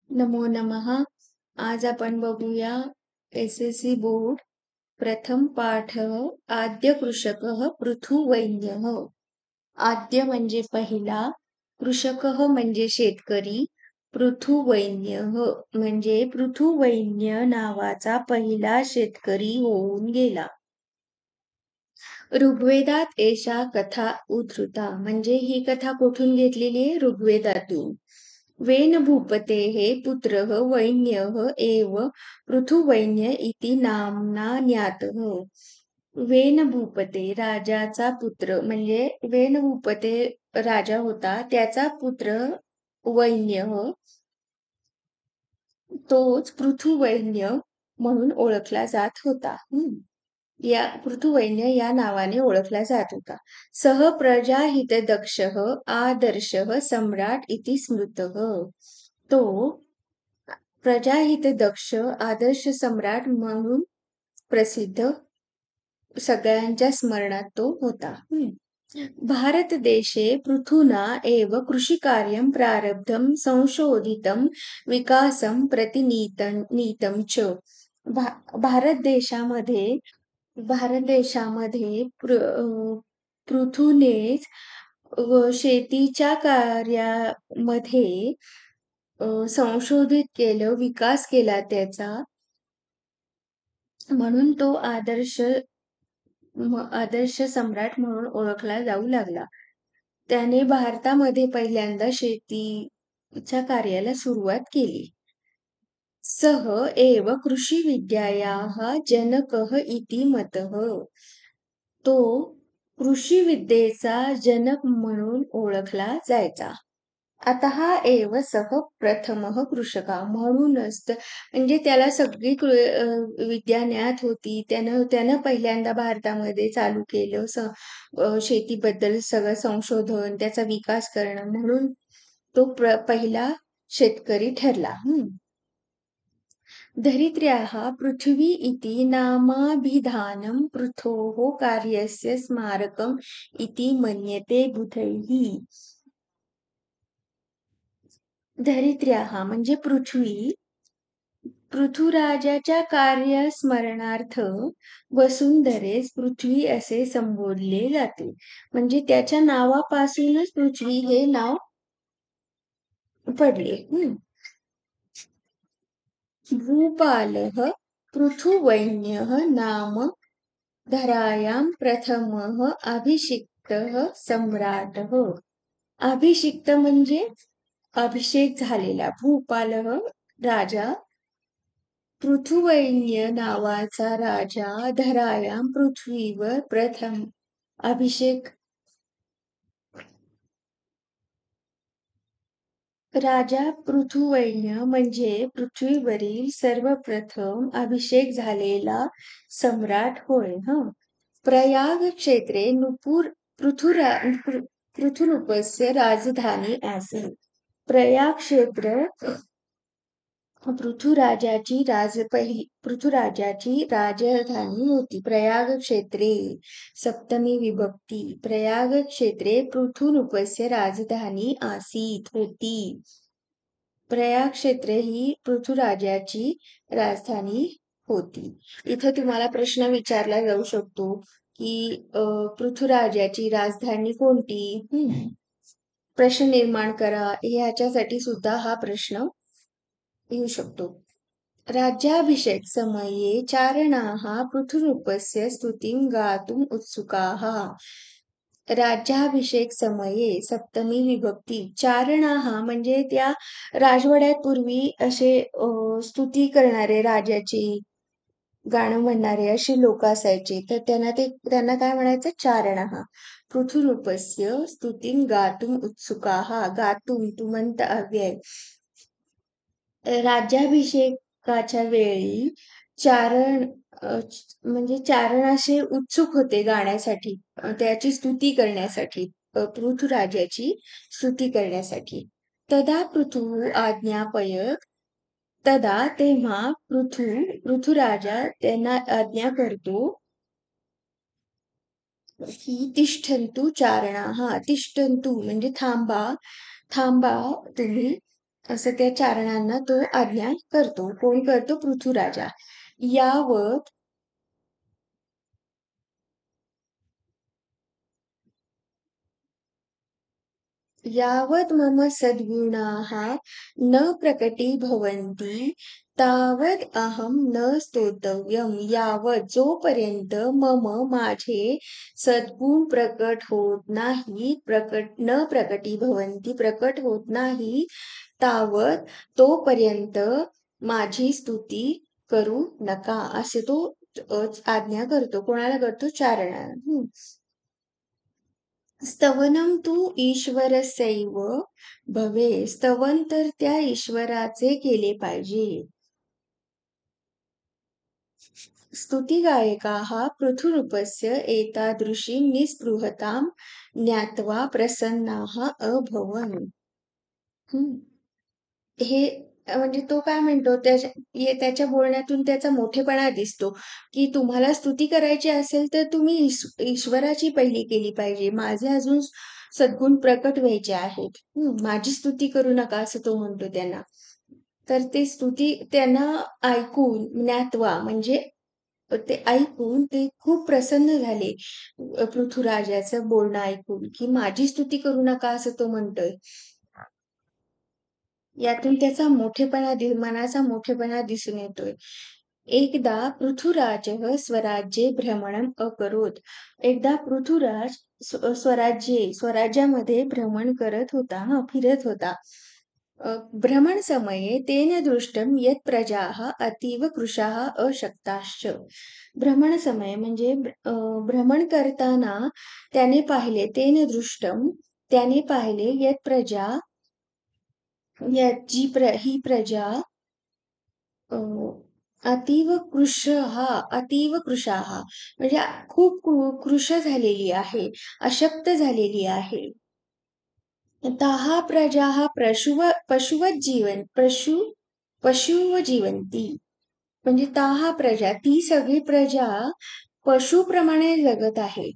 नमो नमः. आज आपण बघूया एस-एस-सी बोर्ड प्रथम पाठ आद्य कृषकः पृथुवैन्यः. आद्य म्हणजे पहिला, कृषकः म्हणजे शेतकरी, पृथुवैन्यः म्हणजे पृथुवैन्य नावाचा पहिला शेतकरी होऊन गेला. ऋग्वेदात एषा कथा उद्धृता म्हणजे ही कथा कुठून घेतलेली आहे? ऋग्वेदातून. वेन भूपतेः पुत्रः वैन्यः एव पृथुवैन्य इति नाम्ना ज्ञातः. वेन भूपते राजाचा पुत्र म्हणजे वेन भूपते राजा होता त्याचा पुत्र वैन्य तोच पृथुवैन्य म्हणून ओळखला जात होता. या पृथुवैन्य या नावाने ओळखला जात होता. सह प्रजाहितदक्षः आदर्शः सम्राट इति स्मृतः. तो प्रजाहितदक्ष आदर्श सम्राट म्हणून प्रसिद्ध सगळ्यांच्या स्मरणात तो होता. भारतदेशे पृथुना एव कृषिकार्यं प्रारब्धं संशोधितं विकासं नीतं च. भारत देशामध्ये पृथूनेच शेतीच्या कार्यामध्ये संशोधित केलं, विकास केला त्याचा, म्हणून तो आदर्श सम्राट म्हणून ओळखला जाऊ लागला. त्याने भारतामध्ये पहिल्यांदा शेतीच्या कार्याला सुरुवात केली. सः एव कृषिविद्यायाः जनकः इति मतः. तो कृषिविद्येचा जनक म्हणून ओळखला जायचा. अतः एव सः प्रथमः कृषकः म्हणूनच म्हणजे त्याला सगळी विद्या ज्ञात होती. त्यानं पहिल्यांदा भारतामध्ये चालू केलं शेतीबद्दल सगळं संशोधन, त्याचा विकास करणं, म्हणून तो पहिला शेतकरी ठरला. धरित्र्याः पृथिवी इति नामाभिधानं पृथोः कार्यस्य स्मारकम् इति मन्यते बुधैः. धरित्र्याः म्हणजे पृथ्वी, पृथुराजाच्या कार्यस्मरणार्थ वसुंधरेस पृथ्वी असे संबोधले जाते. म्हणजे त्याच्या नावापासूनच पृथ्वी हे नाव पडले. भूपालः पृथुवैन्यः नाम धरायां प्रथमः अभिषिक्तः सम्राटः. अभिषिक्त म्हणजे अभिषेक झालेला. भूपालः राजा, पृथुवैन्य नावाचा राजा, धरायां पृथ्वीवर प्रथम अभिषेक राजा पृथुवैन्य म्हणजे पृथ्वीवरील सर्वप्रथम अभिषेक झालेला सम्राट होय. प्रयाग क्षेत्रे पृथुरूपस्य राजधानी आसीत्. प्रयाग क्षेत्र पृथुराजाची राजधानी होती. प्रयाग क्षेत्रे सप्तमी विभक्ती. प्रयाग क्षेत्रे पृथुरूपस्य राजधानी आसीत् होती. प्रयाग क्षेत्र ही पृथुराजाची राजधानी होती. इथं तुम्हाला प्रश्न विचारला जाऊ शकतो की पृथुराजाची राजधानी कोणती? प्रश्न निर्माण करा. ह्याच्यासाठी सुद्धा हा प्रश्न येऊ शकतो. राज्याभिषेक समये चारणाः पृथुरूपस्य स्तुतिं गातुम् उत्सुकाः. राज्याभिषेक समये सप्तमी विभक्ती. चारणाः म्हणजे त्या राजवाड्यात पूर्वी असे स्तुती करणारे, राजाची गाणं म्हणणारे अशी लोक असायचे, तर त्यांना काय म्हणायचं? चारणाः. पृथुरूपस्य स्तुतिं गातुम् उत्सुकाः. गातुम तुमंत अव्यय. राज्याभिषेकाच्या वेळी म्हणजे चारण असे उत्सुक होते गाण्यासाठी, त्याची स्तुती करण्यासाठी, पृथुराजाची स्तुती करण्यासाठी. तदा तेव्हा पृथुराजा त्यांना आज्ञा करतो की तिष्ठन्तु चारणाः. तिष्ठन्तु म्हणजे थांबा तुम्ही असं त्या चारणांना तो आज्ञा करतो. कोण करतो? पृथ्वीराजा. यावत यावत् मम सद्गुणाः न प्रकटीभवन्ति तावद् अहं न स्तोतव्यम्. यावत जोपर्यंत माझे सद्गुण प्रकट होत नाही, न प्रकटीभवन्ति प्रकट होत नाही, तावत तोपर्यंत माझी स्तुती करू नका, असे तो आज्ञा करतो. कोणाला करतो? चारणा. स्तवनम तू ईश्वरस्यैव भवे. स्तवन तर त्या ईश्वराचे केले पाहिजे. स्तुतिगायकाः पृथुरूपस्य एतादृशीं निस्पृहतां ज्ञात्वा प्रसन्नाः अभवन्. हम्म. हे म्हणजे तो काय म्हणतो, त्याच्या बोलण्यातून त्याचा मोठेपणा दिसतो, की तुम्हाला स्तुती करायची असेल तर तुम्ही ईश्वराची पहिली केली पाहिजे. माझे अजून सद्गुण प्रकट व्हायचे आहेत. माझी स्तुती करू नका, असं तो म्हणतो त्यांना. तर ते स्तुती त्यांना ऐकून ज्ञात्वा म्हणजे ते ऐकून ते खूप प्रसन्न झाले. पृथ्वीराजाचं बोलणं ऐकून, की माझी स्तुती करू नका, असं तो म्हणतोय. यातून त्याचा मनाचा मोठेपणा दिसून येतोय. एकदा पृथुराजः स्वराज्ये भ्रमणम् अकरोत्. एकदा पृथुराज स्वराज्यामध्ये भ्रमण करत होता, फिरत होता. भ्रमणसमये तेन दृष्टं यत् प्रजाः अतीव कृशाः अशक्ताश्च. भ्रमणसमये म्हणजे भ्रमण करताना त्याने पाहिले यत् प्रजा ही प्रजा अतीव कृशाः म्हणजे खूप कृश झालेली आहे, अशक्त झालेली आहे. ताः प्रजाः पशुव जीवन्ति. म्हणजे ताः प्रजा, ती सगळी प्रजा पशुप्रमाणे जगत आहे.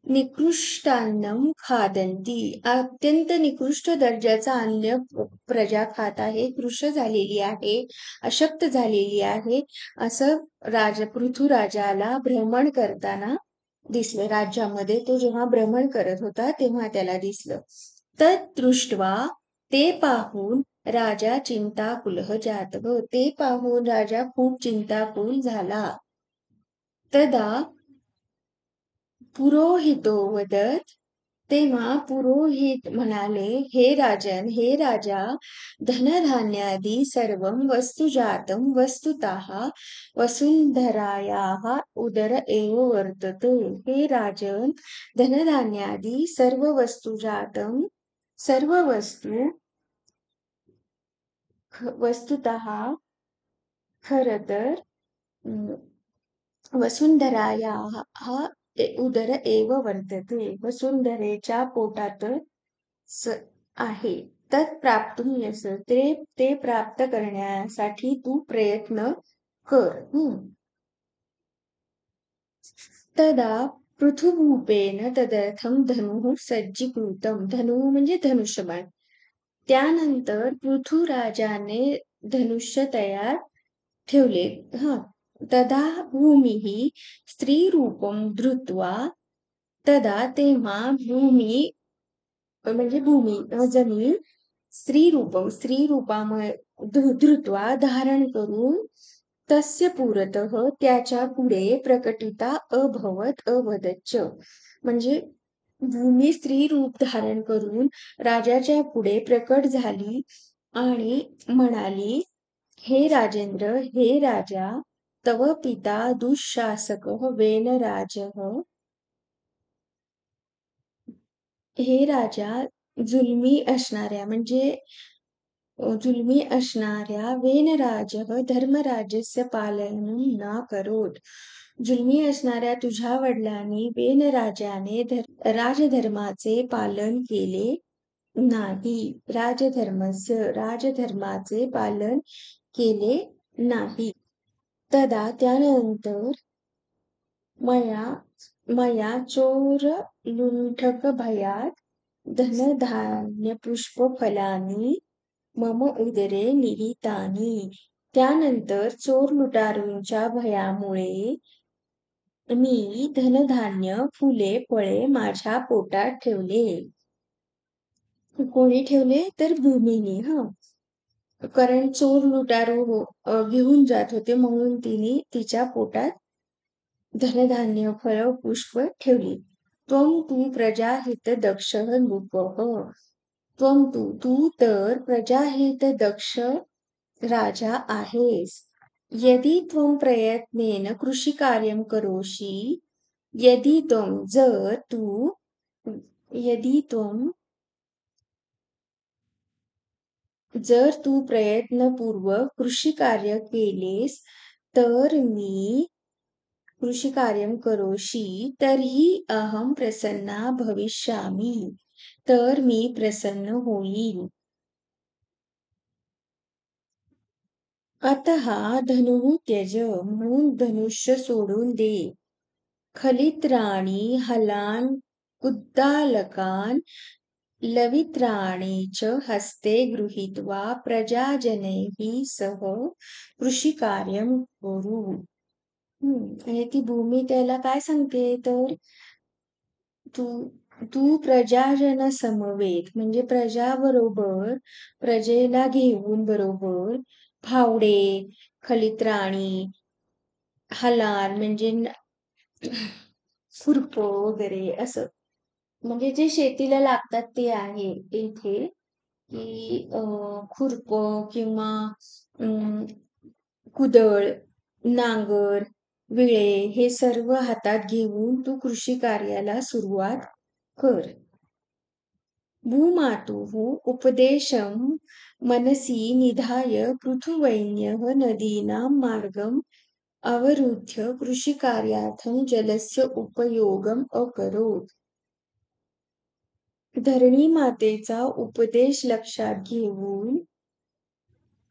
निकृष्टान्नम खादंती. अत्यंत निकृष्ट दर्जाचा अन्न प्रजा खात आहे, कृश झालेली आहे, अशक्त झालेली आहे, असं पृथ्वीराजाला भ्रमण करताना दिसलं. राज्यामध्ये तो जेव्हा भ्रमण करत होता तेव्हा त्याला दिसलं. तद्दृष्ट्वा ते पाहून राजा चिंताकुलः जातः. ते पाहून राजा खूप चिंताकुल झाला. तदा पुरोहितो वदत. तेव्हा पुरोहित म्हणाले, हे राजा, धनधान्यादी सर्वं वस्तुजातं वस्तुतः वसुंधरायाः उदर एव वर्तते. हे राजन, धनधान्यादी सर्व वस्तुजातं सर्व वस्तुतः खरं तर वसुंधरायाः उदर एव वर्तते. वसुंधरेच्या पोटात आहे. तत् प्राप्तुं यश. ते प्राप्त करण्यासाठी तू प्रयत्न कर. तदा पृथुभूपेन तदर्थं धनुः सज्जीकृतं. धनुः म्हणजे धनुष्यबाण. त्यानंतर पृथुराजाने धनुष्य तयार ठेवले. तदा भूमिः स्त्रीरूपं धृत्वा. तेव्हा भूमी म्हणजे जमीन स्त्रीरूपामुळे धृत्वा धारण करून तस्य पुरतः त्याच्या पुढे प्रकटिता अवदच्च. म्हणजे भूमी स्त्री रूप धारण करून राजाच्या पुढे प्रकट झाली आणि म्हणाली, हे राजेंद्र, हे राजा, तव पिता दुःशासकः वेनराजः. हे राजा, जुलमी असणाऱ्या वेनराजः धर्मराज्यस्य पालनं न करोत. जुलमी असणाऱ्या तुझ्या वडिलांनी वेनराजाने राजधर्माचे पालन केले नाही. राजधर्माचे पालन केले नाही. तदा त्यानंतर मया चोर लुंठक भयात धनधान्यपुष्पफलानि मम उदरे निहितानि. त्यानंतर चोर लुटारूंच्या भयामुळे मी धनधान्य, फुले, फळे माझ्या पोटात ठेवले. कोणी ठेवले? तर भूमीने. कारण चोर लुटारू घेऊन जात होते म्हणून तिने तिच्या पोटात धनधान्य, फळ, पुष्प ठेवली. त्वं तु प्रजाहितदक्षः नृपः. त्वं तू तर प्रजाहितदक्ष राजा आहेस. यदि त्वं प्रयत्नेन कृषिकार्यं करोषि, यदि त्वं जर तू यदि त्वं जर तू प्रयत्नपूर्वक कृषिकार्य केलेस तर मी कृषिकार्यं करोषि तर्हि अहं प्रसन्ना भविष्यामि. तर मी प्रसन्न होईल. अतः धनुः त्यज. म्हणून धनुष्य सोडून दे. खलित्राणि हलान् कुद्दालकान् लवित्राणि च हस्ते गृहीत्वा प्रजाजनैः सह कृषिकार्यं कुरु. आणि ती भूमी त्याला काय सांगते तर तू तू प्रजाजन समवेत म्हणजे प्रजाबरोबर प्रजेला घेऊन बरोबर फावडे, खलित्राणी, हलान म्हणजे खुरपं वगैरे असं म्हणजे जे शेतीला लागतात ते आहे इथे की खुरपं किंवा कुदळ, नांगर, विळे हे सर्व हातात घेऊन तू कृषी कार्याला सुरुवात कर. भूमातुः उपदेशं मनसि निधाय पृथुवैन्यः नदीनां मार्गम् अवरुद्ध्य कृषिकार्यार्थं जलस्य उपयोगम् अकरोत्. धरणी मातेचा उपदेश लक्षात घेऊन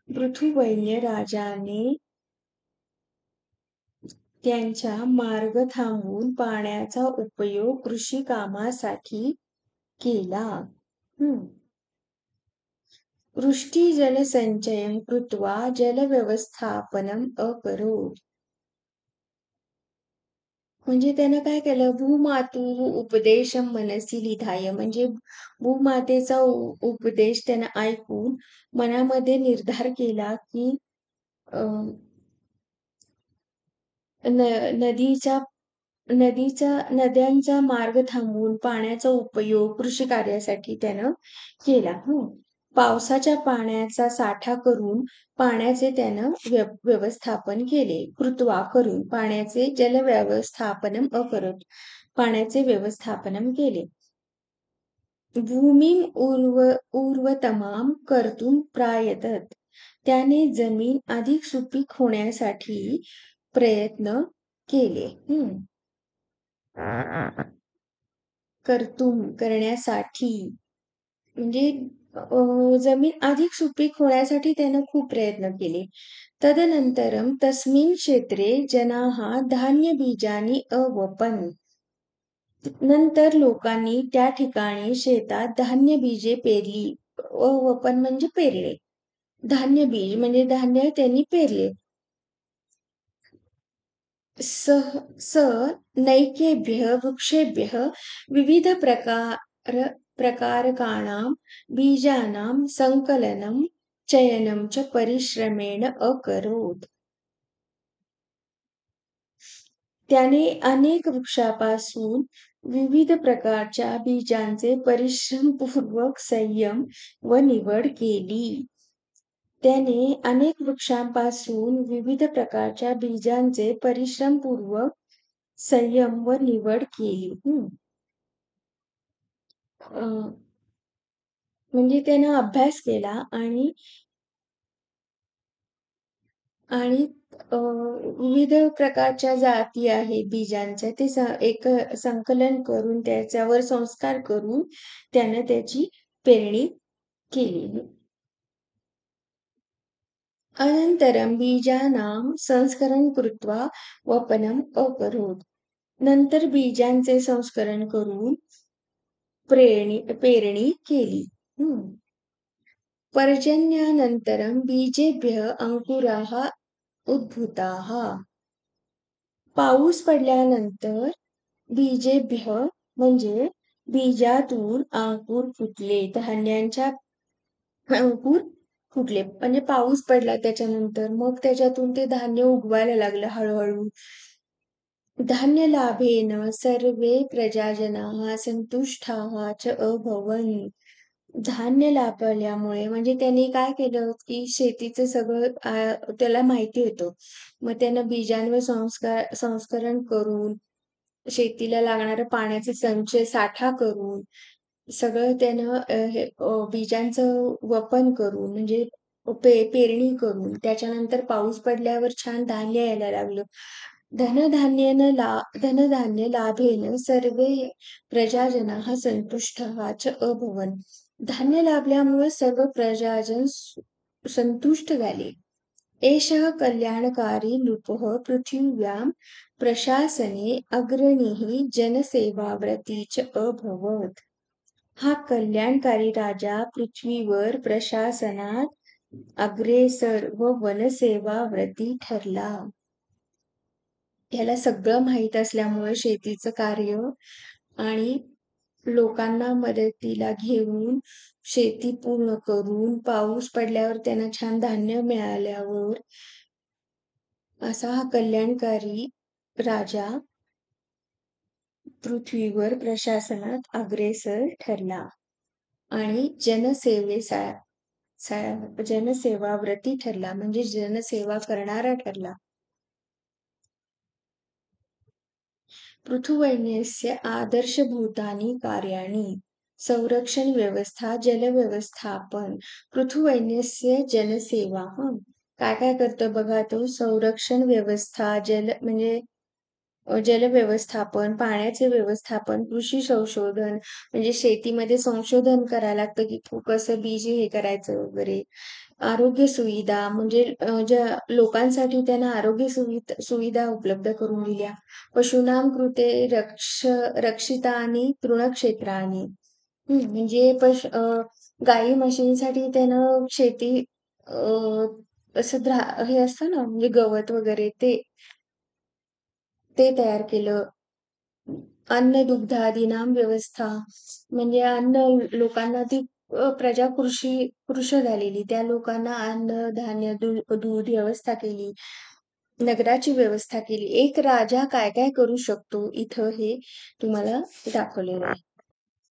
पृथुवैन्य राजाने त्यांचा मार्ग थांबवून पाण्याचा उपयोग कृषी कामासाठी केला. वृष्टिजलसञ्चयं कृत्वा जलव्यवस्थापनम् अकरोत्. म्हणजे त्यानं काय केलं भूमातु उपदेशं मनसी लिधाय म्हणजे भूमातेचा उपदेश त्यानं ऐकून मनामध्ये निर्धार केला की नद्यांचा मार्ग थांबवून पाण्याचा उपयोग कृषी कार्यासाठी त्यानं केला. पावसाच्या पाण्याचा साठा करून पाण्याचे त्यानं व्यवस्थापन केले. कृत्वा करून पाण्याचे जलव्यवस्थापनम अकरत पाण्याचे व्यवस्थापन केले. भूमीम उर्वतमाम कर्तुम प्रायतत त्याने जमीन अधिक सुपीक होण्यासाठी प्रयत्न केले. करण्यासाठी म्हणजे जमीन अधिक सुपीक होण्यासाठी त्यानं खूप प्रयत्न केले. तदनंतरम तस्मिन क्षेत्रे जनाः धान्य बीजानी अवपन. नंतर लोकांनी त्या ठिकाणी शेतात धान्य बीजे पेरली. अवपन म्हणजे पेरले. धान्य बीज म्हणजे धान्य त्यांनी पेरले. स नैकेभ्यः वृक्षेभ्यः विविध प्रकारकाणां बीजानां संकलनं चयनं च परिश्रमेण अकरोत्. त्याने अनेक वृक्षापासून विविध प्रकारच्या बीजांचे परिश्रमपूर्वक संयम व निवड केली. त्याने अनेक वृक्षांपासून विविध प्रकारच्या बीजांचे परिश्रमपूर्वक संयम व निवड केली. म्हणजे त्यानं अभ्यास केला आणि विविध प्रकारच्या जाती आहेत बीजांच्या ते एक संकलन करून त्याच्यावर संस्कार करून त्यानं त्याची पेरणी केली. अनंतरं बीजानां संस्करण कृत्वा वपनम अकरोत्. नंतर बीजांचे संस्करण करून पेरणी केली. हं. पर्जन्यानन्तरं बीजेभ्यः अंकुराः उद्भूताः. पाऊस पडल्यानंतर बीजेभ्य म्हणजे बीजातून अंकुर फुटले. धान्यांच्या अंकुर फुटले. म्हणजे पाऊस पडला त्याच्यानंतर मग त्याच्यातून ते धान्य उगवायला लागलं हळू-हळू. धान्यलाभेन सर्वे प्रजाजनाः सन्तुष्टाः च अभवन्. धान्य लाभल्यामुळे म्हणजे त्यांनी काय केलं, की शेतीचं सगळं त्याला माहिती होतं. मग त्यानं बीजांवर संस्करण करून, शेतीला लागणारं पाण्याचे संचय साठा करून, सगळं त्यानं बीजांचं वपन करून म्हणजे पेरणी करून, त्याच्यानंतर पाऊस पडल्यावर छान धान्य यायला लागलं. धनधान्य लाभेन सर्वे प्रजाजनाः सन्तुष्टाः च अभवन्. धान्य लाभल्यामुळे सर्व प्रजाजन संतुष्ट झाले. एषः कल्याणकारी नृपः पृथिव्यां प्रशासने अग्रणीः जनसेवाव्रती च अभवत्. हा कल्याणकारी राजा पृथ्वीवर प्रशासनात अग्रेसर व वनसेवाव्रती ठरला. ह्याला सगळं माहीत असल्यामुळे शेतीचं कार्य आणि लोकांना मदतीला घेऊन शेती पूर्ण करून पाऊस पडल्यावर त्यांना छान धान्य मिळाल्यावर असा हा कल्याणकारी राजा पृथ्वीवर प्रशासनात अग्रेसर ठरला आणि जनसेवाव्रती ठरला म्हणजे जनसेवा करणारा ठरला. पृथुवैन्यस्य आदर्शभूतानि कार्याणि संरक्षण व्यवस्था जलव्यवस्थापन पृथुवैन्यस्य जनसेवा काय काय करतं बघा तो संरक्षण व्यवस्था म्हणजे जलव्यवस्थापन, पाण्याचे व्यवस्थापन, कृषी संशोधन म्हणजे शेतीमध्ये संशोधन करायला लागतं की कसं बीज हे करायचं वगैरे. आरोग्य सुविधा म्हणजे ज्या लोकांसाठी त्यांना आरोग्य सुविधा उपलब्ध करून दिल्या. पशूनां कृते रक्षितानि तृणक्षेत्राणि. म्हणजे गाई म्हशींसाठी त्यानं शेती असं हे असतं ना म्हणजे गवत वगैरे ते तयार केलं. अन्न दुग्धादीनां व्यवस्था म्हणजे अन्न लोकांना ती प्रजा कृश झालेली. त्या लोकांना अन्न, धान्य, दूध व्यवस्था केली. नगराची व्यवस्था केली. एक राजा काय काय करू शकतो इथं हे तुम्हाला दाखवलेलं आहे.